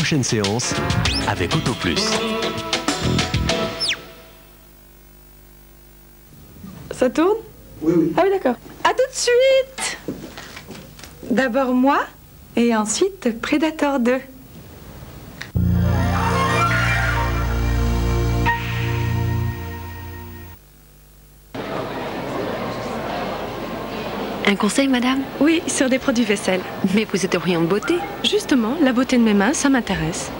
prochaine séance avec Auto Plus. Ça tourne? Oui, oui. Ah oui, d'accord. À tout de suite. D'abord moi, et ensuite Predator 2. Un conseil, madame? Oui, sur des produits vaisselle. Mais vous êtes en beauté. Justement, la beauté de mes mains, ça m'intéresse.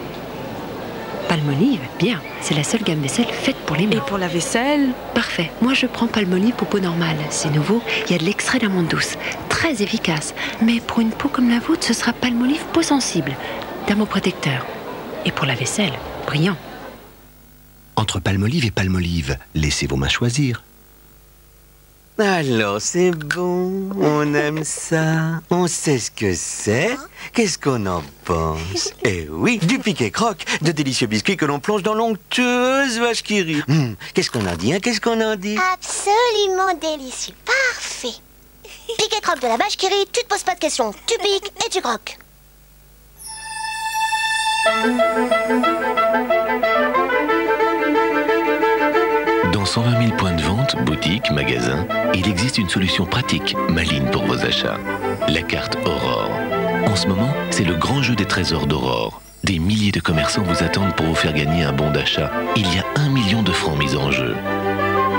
Palmolive, bien. C'est la seule gamme vaisselle faite pour les mains. Et pour la vaisselle? Parfait. Moi, je prends Palmolive pour peau normale. C'est nouveau. Il y a de l'extrait d'amande douce. Très efficace. Mais pour une peau comme la vôtre, ce sera Palmolive peau sensible. Thermoprotecteur. Et pour la vaisselle, brillant. Entre Palmolive et Palmolive, laissez vos mains choisir. Alors c'est bon, on aime ça, on sait ce que c'est, qu'est-ce qu'on en pense? Eh oui, du piquet croque, de délicieux biscuits que l'on plonge dans l'onctueuse vache qui rit. Qu'est-ce qu'on en dit, hein? Qu'est-ce qu'on en dit? Absolument délicieux, parfait. Piquet croque de la vache qui rit, tu te poses pas de questions, tu piques et tu croques. Dans 120 000 points de vente, boutiques, magasins, il existe une solution pratique, maligne pour vos achats. La carte Aurore. En ce moment, c'est le grand jeu des trésors d'Aurore. Des milliers de commerçants vous attendent pour vous faire gagner un bon d'achat. Il y a 1 million de francs mis en jeu.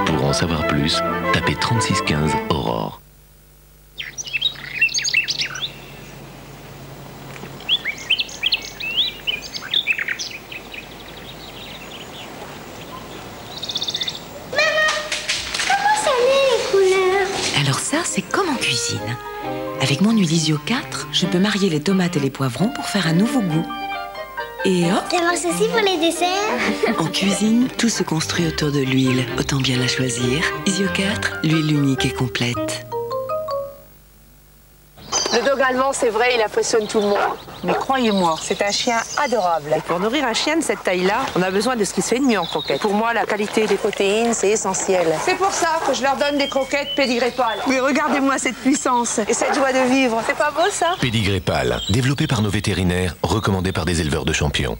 Pour en savoir plus, tapez 3615 Aurore. Alors ça, c'est comme en cuisine. Avec mon huile Isio 4, je peux marier les tomates et les poivrons pour faire un nouveau goût. Et hop! Ça marche aussi pour les desserts? En cuisine, tout se construit autour de l'huile. Autant bien la choisir. Isio 4, l'huile unique et complète. Le dog allemand, c'est vrai, il impressionne tout le monde. Mais croyez-moi, c'est un chien adorable. Et pour nourrir un chien de cette taille-là, on a besoin de ce qui se fait de mieux en croquettes. Pour moi, la qualité des protéines, c'est essentiel. C'est pour ça que je leur donne des croquettes Pédigrépal. Mais regardez-moi cette puissance et cette joie de vivre. C'est pas beau, ça? Pédigrépal, développé par nos vétérinaires, recommandé par des éleveurs de champions.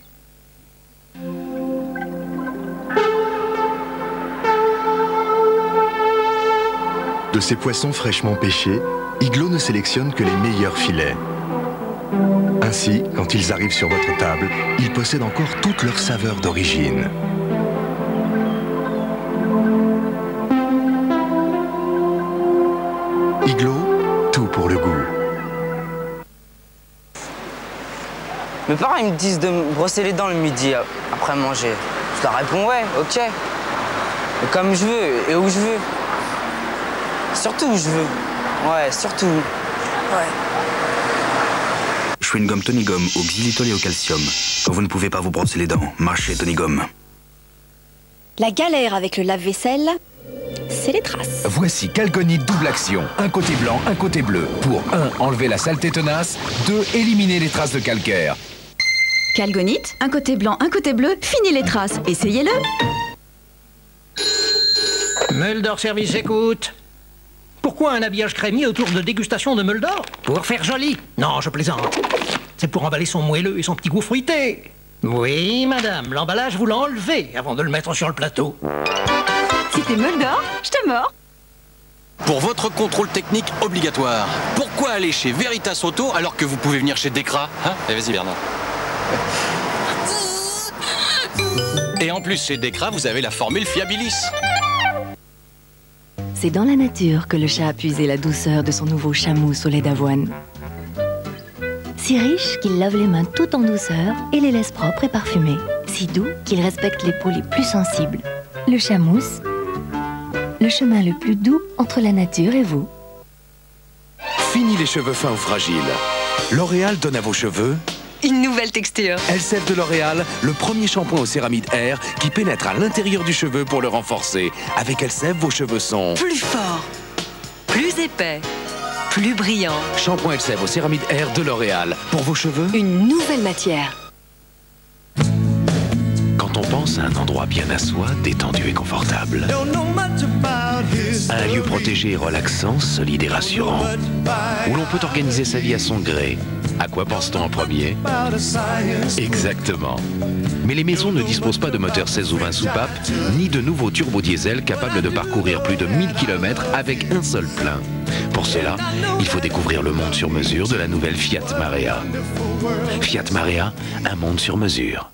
De ces poissons fraîchement pêchés, Iglo ne sélectionne que les meilleurs filets. Ainsi, quand ils arrivent sur votre table, ils possèdent encore toute leur saveur d'origine. Iglo, tout pour le goût. Mes parents ils me disent de me brosser les dents le midi après manger. Je leur réponds ouais, ok. Mais comme je veux et où je veux. Surtout où je veux. Ouais, surtout. Ouais. Chewing-gum Tony Gomme au xylitol et au calcium. Quand vous ne pouvez pas vous brosser les dents, marchez Tony Gomme. La galère avec le lave-vaisselle, c'est les traces. Voici Calgonite double action. Un côté blanc, un côté bleu. Pour 1, enlever la saleté tenace. 2, éliminer les traces de calcaire. Calgonite, un côté blanc, un côté bleu, fini les traces. Essayez-le. Mulder Service écoute. Pourquoi un habillage crémier autour de dégustation de Mulder? Pour faire joli? Non, je plaisante. C'est pour emballer son moelleux et son petit goût fruité. Oui, madame, l'emballage, vous l'enlevez avant de le mettre sur le plateau. Si t'es Mulder, je te mords. Pour votre contrôle technique obligatoire, pourquoi aller chez Veritas Auto alors que vous pouvez venir chez Decra, hein? Allez, vas-y, Bernard. Et en plus, chez Decra, vous avez la formule Fiabilis. C'est dans la nature que le chat a puisé la douceur de son nouveau chamousse au lait d'avoine. Si riche qu'il lave les mains tout en douceur et les laisse propres et parfumés. Si doux qu'il respecte les peaux les plus sensibles. Le chamousse, le chemin le plus doux entre la nature et vous. Fini les cheveux fins ou fragiles. L'Oréal donne à vos cheveux une nouvelle texture. Elseve de L'Oréal, le premier shampoing au céramide Air qui pénètre à l'intérieur du cheveu pour le renforcer. Avec Elseve, vos cheveux sont plus forts, plus épais, plus brillants. Shampoing Elseve au céramide Air de L'Oréal. Pour vos cheveux, une nouvelle matière. Quand on pense à un endroit bien à soi, détendu et confortable. Un lieu protégé et relaxant, solide et rassurant, où l'on peut organiser sa vie à son gré. À quoi pense-t-on en premier? Exactement. Mais les maisons ne disposent pas de moteurs 16 ou 20 soupapes, ni de nouveaux turbodiesels capables de parcourir plus de 1000 km avec un seul plein. Pour cela, il faut découvrir le monde sur mesure de la nouvelle Fiat Marea. Fiat Marea, un monde sur mesure.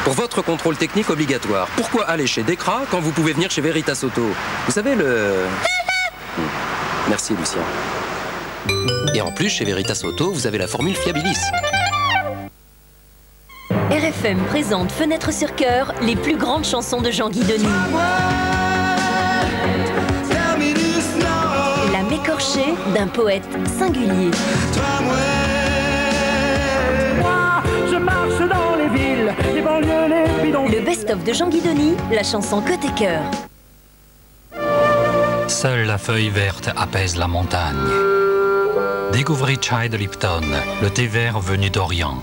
Pour votre contrôle technique obligatoire, pourquoi aller chez Decra quand vous pouvez venir chez Veritas Auto? Vous savez le... Merci Lucien. Et en plus, chez Veritas Auto, vous avez la formule Fiabilis. RFM présente Fenêtre sur cœur, les plus grandes chansons de Jean Guidoni. La m'écorchée d'un poète singulier. Je marche dans les villes, les banlieues, les bidons. Le best-of de Jean Guidoni, la chanson Côté Cœur. Seule la feuille verte apaise la montagne. Découvrez Chai de Lipton, le thé vert venu d'Orient.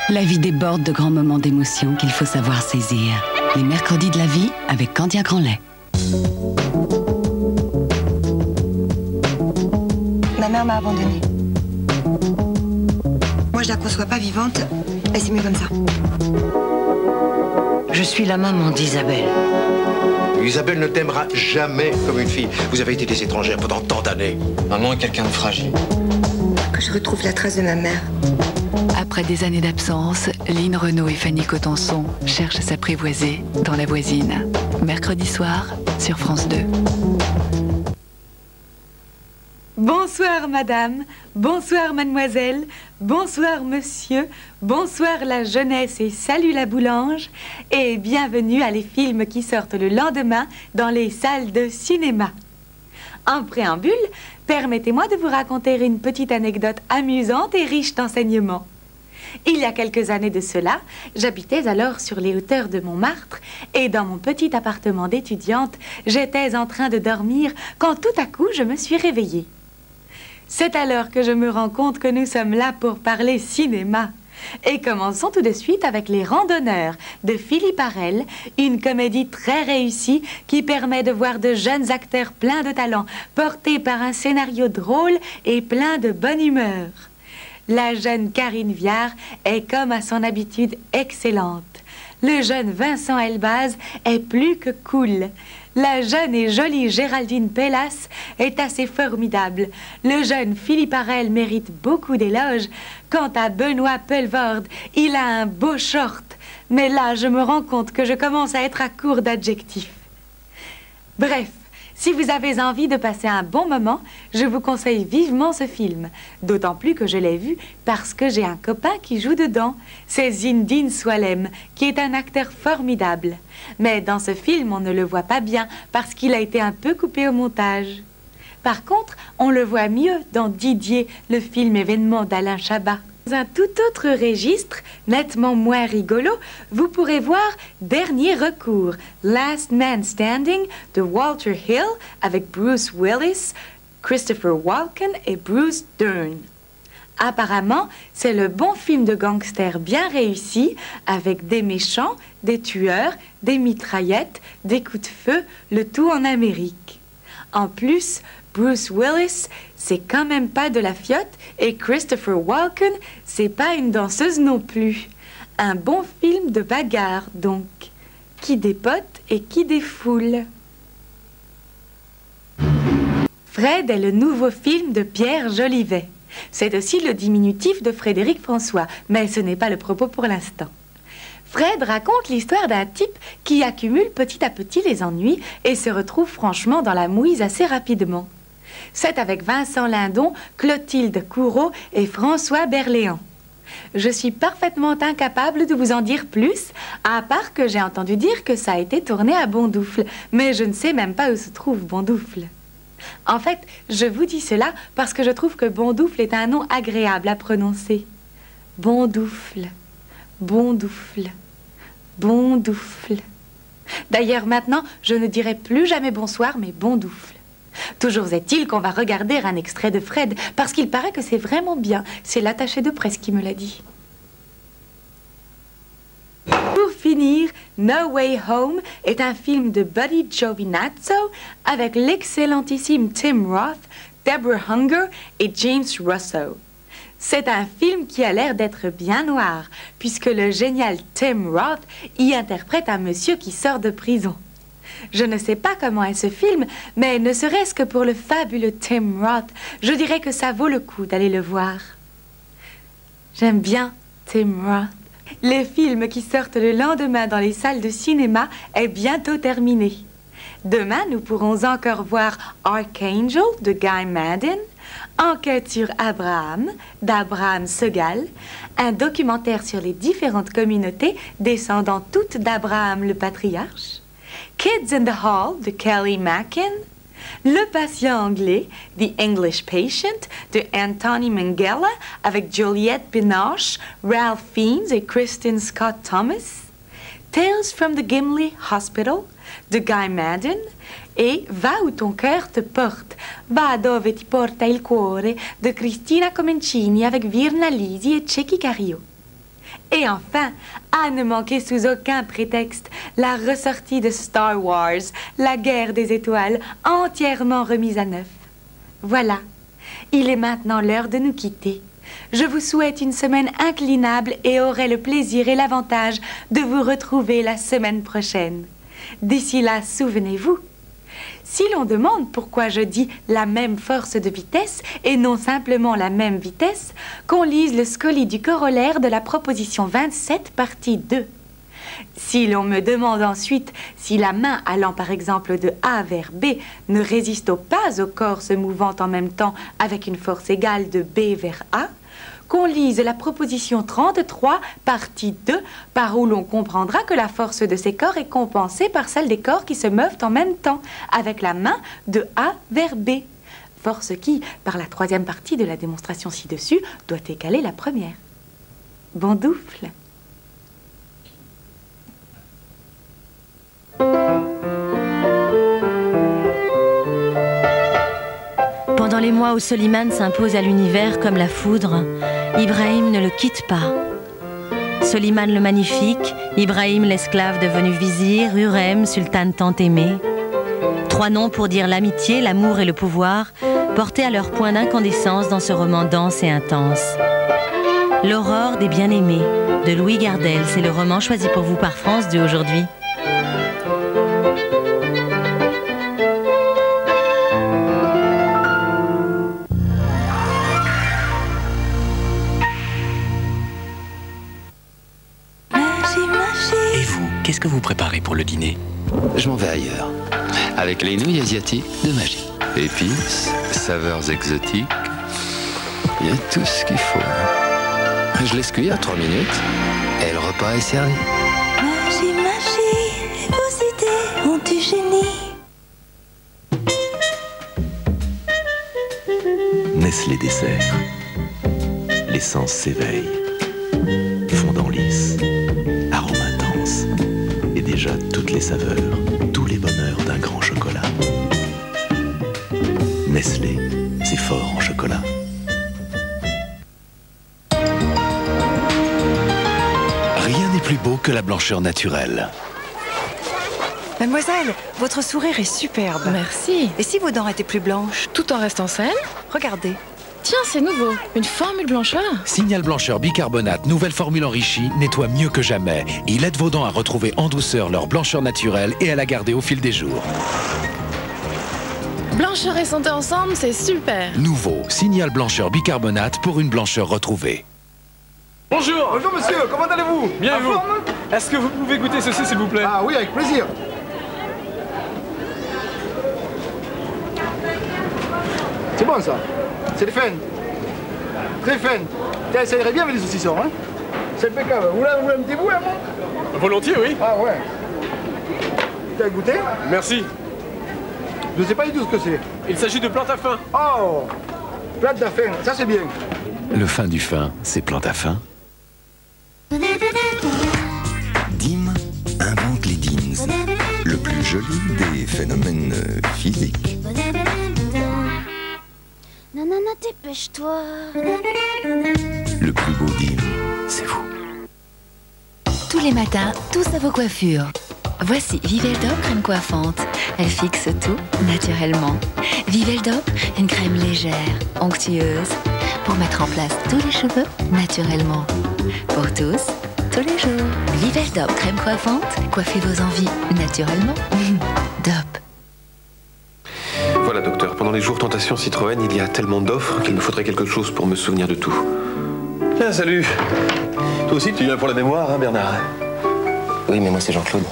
La vie déborde de grands moments d'émotion qu'il faut savoir saisir. Les mercredis de la vie avec Candia Grand-Lait. Ma mère m'a abandonnée. Moi, je la conçois pas vivante, et c'est mieux comme ça. Je suis la maman d'Isabelle. Isabelle ne t'aimera jamais comme une fille. Vous avez été des étrangères pendant tant d'années. Maman est quelqu'un de fragile. Que je retrouve la trace de ma mère. Après des années d'absence, Lynn Renaud et Fanny Cotenson cherchent à s'apprivoiser dans La Voisine. Mercredi soir sur France 2. Bonsoir madame, bonsoir mademoiselle, bonsoir monsieur, bonsoir la jeunesse et salut la boulange et bienvenue à les films qui sortent le lendemain dans les salles de cinéma. En préambule, permettez-moi de vous raconter une petite anecdote amusante et riche d'enseignements. Il y a quelques années de cela, j'habitais alors sur les hauteurs de Montmartre et dans mon petit appartement d'étudiante, j'étais en train de dormir quand tout à coup je me suis réveillée. C'est alors que je me rends compte que nous sommes là pour parler cinéma. Et commençons tout de suite avec Les Randonneurs de Philippe Arel, une comédie très réussie qui permet de voir de jeunes acteurs pleins de talent, portés par un scénario drôle et plein de bonne humeur. La jeune Karine Viard est comme à son habitude excellente. Le jeune Vincent Elbaz est plus que cool. La jeune et jolie Géraldine Pellas est assez formidable. Le jeune Philippe Arel mérite beaucoup d'éloges. Quant à Benoît Pelvoorde, il a un beau short. Mais là, je me rends compte que je commence à être à court d'adjectifs. Bref, si vous avez envie de passer un bon moment, je vous conseille vivement ce film. D'autant plus que je l'ai vu parce que j'ai un copain qui joue dedans. C'est Zinedine Soualem, qui est un acteur formidable. Mais dans ce film, on ne le voit pas bien parce qu'il a été un peu coupé au montage. Par contre, on le voit mieux dans Didier, le film événement d'Alain Chabat. Dans un tout autre registre, nettement moins rigolo, vous pourrez voir Dernier recours, Last Man Standing de Walter Hill avec Bruce Willis, Christopher Walken et Bruce Dern. Apparemment, c'est le bon film de gangster bien réussi avec des méchants, des tueurs, des mitraillettes, des coups de feu, le tout en Amérique. En plus, Bruce Willis, c'est quand même pas de la fiotte et Christopher Walken, c'est pas une danseuse non plus. Un bon film de bagarre, donc. Qui dépote et qui défoule. Fred est le nouveau film de Pierre Jolivet. C'est aussi le diminutif de Frédéric François, mais ce n'est pas le propos pour l'instant. Fred raconte l'histoire d'un type qui accumule petit à petit les ennuis et se retrouve franchement dans la mouise assez rapidement. C'est avec Vincent Lindon, Clotilde Courreau et François Berléand. Je suis parfaitement incapable de vous en dire plus, à part que j'ai entendu dire que ça a été tourné à Bondoufle, mais je ne sais même pas où se trouve Bondoufle. En fait, je vous dis cela parce que je trouve que Bondoufle est un nom agréable à prononcer. Bondoufle, Bondoufle, Bondoufle. D'ailleurs, maintenant, je ne dirai plus jamais bonsoir, mais Bondoufle. Toujours est-il qu'on va regarder un extrait de Fred, parce qu'il paraît que c'est vraiment bien. C'est l'attaché de presse qui me l'a dit. Pour finir, No Way Home est un film de Buddy Giovinazzo avec l'excellentissime Tim Roth, Deborah Hunger et James Russo. C'est un film qui a l'air d'être bien noir, puisque le génial Tim Roth y interprète un monsieur qui sort de prison. Je ne sais pas comment est ce film, mais ne serait-ce que pour le fabuleux Tim Roth, je dirais que ça vaut le coup d'aller le voir. J'aime bien Tim Roth. Les films qui sortent le lendemain dans les salles de cinéma est bientôt terminé. Demain, nous pourrons encore voir Archangel de Guy Maddin, Enquête sur Abraham d'Abraham Segal, un documentaire sur les différentes communautés descendant toutes d'Abraham le patriarche, Kids in the Hall de Kelly Mackin, Le patient anglais, The English Patient de Anthony Minghella avec Juliette Binoche, Ralph Fiennes et Kristen Scott Thomas, Tales from the Gimli Hospital de Guy Maddin et Va où ton cœur te porte, Va dove ti porta il cuore de Cristina Comencini avec Virna Lisi et Cecchi Cario. Et enfin, à ne manquer sous aucun prétexte, la ressortie de Star Wars, la guerre des étoiles, entièrement remise à neuf. Voilà, il est maintenant l'heure de nous quitter. Je vous souhaite une semaine inclinable et aurai le plaisir et l'avantage de vous retrouver la semaine prochaine. D'ici là, souvenez-vous, si l'on demande pourquoi je dis la même force de vitesse et non simplement la même vitesse, qu'on lise le scoli du corollaire de la proposition 27, partie 2. Si l'on me demande ensuite si la main allant par exemple de A vers B ne résiste pas au corps se mouvant en même temps avec une force égale de B vers A, qu'on lise la proposition 33, partie 2, par où l'on comprendra que la force de ces corps est compensée par celle des corps qui se meuvent en même temps, avec la main de A vers B. Force qui, par la troisième partie de la démonstration ci-dessus, doit égaler la première. Bondoufle. Pendant les mois où Soliman s'impose à l'univers comme la foudre, Ibrahim ne le quitte pas. Soliman le magnifique, Ibrahim l'esclave devenu vizir, Hurrem, sultane tant aimée. 3 noms pour dire l'amitié, l'amour et le pouvoir, portés à leur point d'incandescence dans ce roman dense et intense. L'aurore des bien-aimés, de Louis Gardel, c'est le roman choisi pour vous par France 2 aujourd'hui. Qu'est-ce que vous préparez pour le dîner? Je m'en vais ailleurs. Avec les nouilles asiatiques de Magie. Épices, saveurs exotiques. Il y a tout ce qu'il faut. Je laisse cuire 3 minutes et le repas est servi. Magie, magie, vos idées ont du génie. Nestlé dessert. L'essence s'éveille. Fondant lisse. Arôme intense. Et déjà toutes les saveurs, tous les bonheurs d'un grand chocolat. Nestlé, c'est fort en chocolat. Rien n'est plus beau que la blancheur naturelle. Mademoiselle, votre sourire est superbe. Merci. Et si vos dents étaient plus blanches? Tout en restant saine? Regardez. Tiens, c'est nouveau. Une formule blancheur. Signal blancheur bicarbonate, nouvelle formule enrichie, nettoie mieux que jamais. Il aide vos dents à retrouver en douceur leur blancheur naturelle et à la garder au fil des jours. Blancheur et santé ensemble, c'est super. Nouveau, Signal blancheur bicarbonate pour une blancheur retrouvée. Bonjour. Bonjour monsieur, comment allez-vous? Bien et vous? Est-ce que vous pouvez goûter ceci s'il vous plaît? Ah oui, avec plaisir. C'est bon ça. C'est fin. Très fin. Tiens, ça irait bien avec des saucissons, hein. C'est impeccable. Vous voulez un petit bout, hein, moi? Volontiers, oui. Ah ouais. T'as goûté? Merci. Je ne sais pas du tout ce que c'est. Il s'agit de plantes à fin. Oh, plantes à fin, ça c'est bien. Le fin du fin, c'est plante à fin. Dim invente les DIMS, le plus joli des phénomènes physiques. Nanana, dépêche-toi. Le plus beau DIM, c'est vous. Tous les matins, tous à vos coiffures. Voici Viveldop crème coiffante. Elle fixe tout naturellement. Viveldop, une crème légère, onctueuse, pour mettre en place tous les cheveux naturellement. Pour tous, tous les jours. Viveldop crème coiffante, coiffez vos envies naturellement. Dop. Voilà, docteur, pendant les jours Tentation Citroën, il y a tellement d'offres qu'il me faudrait quelque chose pour me souvenir de tout. Tiens, salut. Toi aussi, tu viens pour la mémoire, hein, Bernard? Oui, mais moi, c'est Jean-Claude.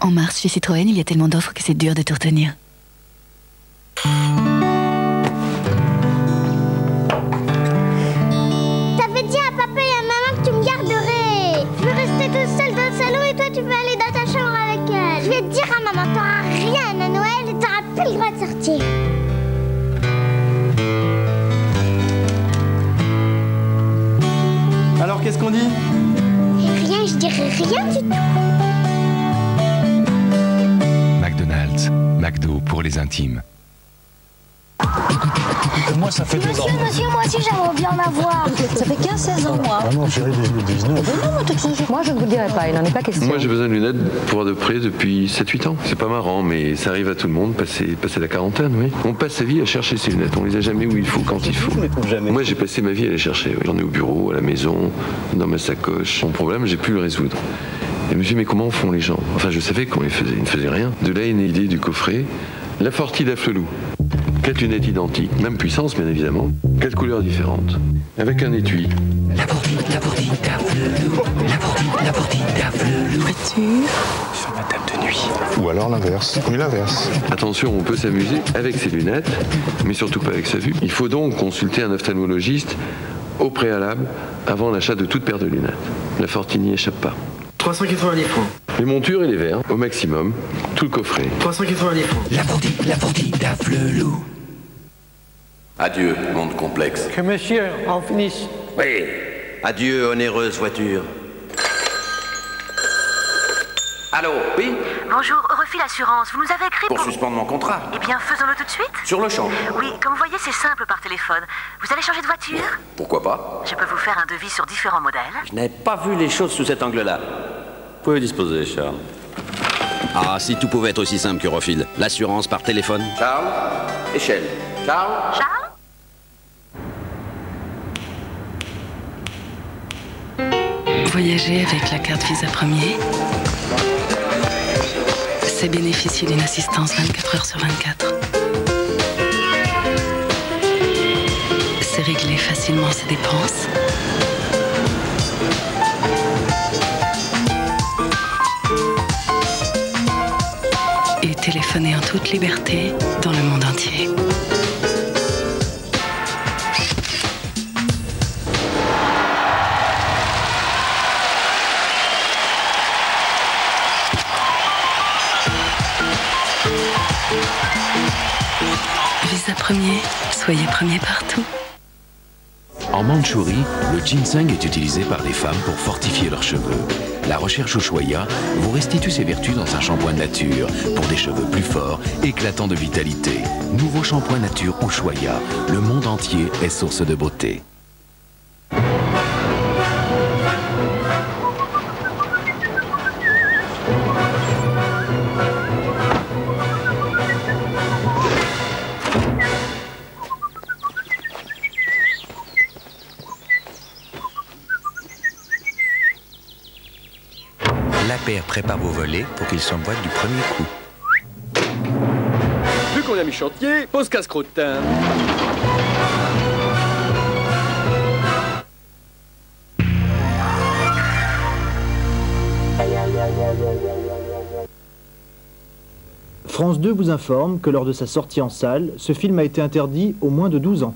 En mars, chez Citroën, il y a tellement d'offres que c'est dur de tout retenir. T'avais dit à papa et à maman que tu me garderais. Je veux rester toute seule dans le salon et toi, tu veux aller dans ta chambre avec elle. Je vais te dire à maman, t'auras rien à Noël et t'auras plus le droit de sortir. Alors, qu'est-ce qu'on dit? Rien, je dirais rien du tout. McDonald's, McDo pour les intimes. Moi, ça fait 2 ans. Monsieur, moi aussi, j'aimerais bien en avoir. Ça fait 15-16 ans, moi. Ah non, j'irai 19. Moi, je ne vous le dirai pas, il n'en est pas question. Moi, j'ai besoin de lunettes pour voir de près depuis 7-8 ans. C'est pas marrant, mais ça arrive à tout le monde, passer la quarantaine, oui. On passe sa vie à chercher ses lunettes. On les a jamais où il faut, quand il faut. Moi, j'ai passé ma vie à les chercher. Oui. J'en ai au bureau, à la maison, dans ma sacoche. Mon problème, j'ai pu le résoudre. Et je me suis dit, mais comment font les gens? Enfin, je savais qu'on les faisait. Ils ne faisaient rien. De là, une idée du coffret. La Forti d'Afflelou. 4 lunettes identiques, même puissance bien évidemment, 4 couleurs différentes, avec un étui. La Forti d'Afflelou. Voiture. Sur ma table de nuit. Ou alors l'inverse. Oui, l'inverse. Attention, on peut s'amuser avec ses lunettes, mais surtout pas avec sa vue. Il faut donc consulter un ophtalmologiste au préalable avant l'achat de toute paire de lunettes. La Forti n'y échappe pas. 390 francs. Les montures et les verres, au maximum, tout le coffret. 390 francs. La Forti d'Afflelou. Adieu, monde complexe. Que monsieur en finisse. Oui. Adieu, onéreuse voiture. Allô, oui? Bonjour, Refil Assurance, vous nous avez écrit Pour suspendre mon contrat. Eh bien, faisons-le tout de suite. Sur le champ. Oui, comme vous voyez, c'est simple par téléphone. Vous allez changer de voiture? Pourquoi pas? Je peux vous faire un devis sur différents modèles. Je n'ai pas vu les choses sous cet angle-là. Vous pouvez disposer, Charles. Ah, si tout pouvait être aussi simple que Refil. L'assurance par téléphone. Charles, échelle. Charles. Charles? Voyager avec la carte Visa Premier, c'est bénéficier d'une assistance 24 heures sur 24. C'est régler facilement ses dépenses. Et téléphoner en toute liberté dans le monde entier. Visa Premier, soyez premier partout. En Mandchourie, le ginseng est utilisé par les femmes pour fortifier leurs cheveux. La recherche Ushuaïa vous restitue ses vertus dans un shampoing nature pour des cheveux plus forts, éclatants de vitalité. Nouveau shampoing nature Ushuaïa, le monde entier est source de beauté. La paire prépare vos volets pour qu'ils s'emboîtent du premier coup. Vu qu'on a mis chantier, pose casse-croûte. France 2 vous informe que lors de sa sortie en salle, ce film a été interdit aux moins de 12 ans.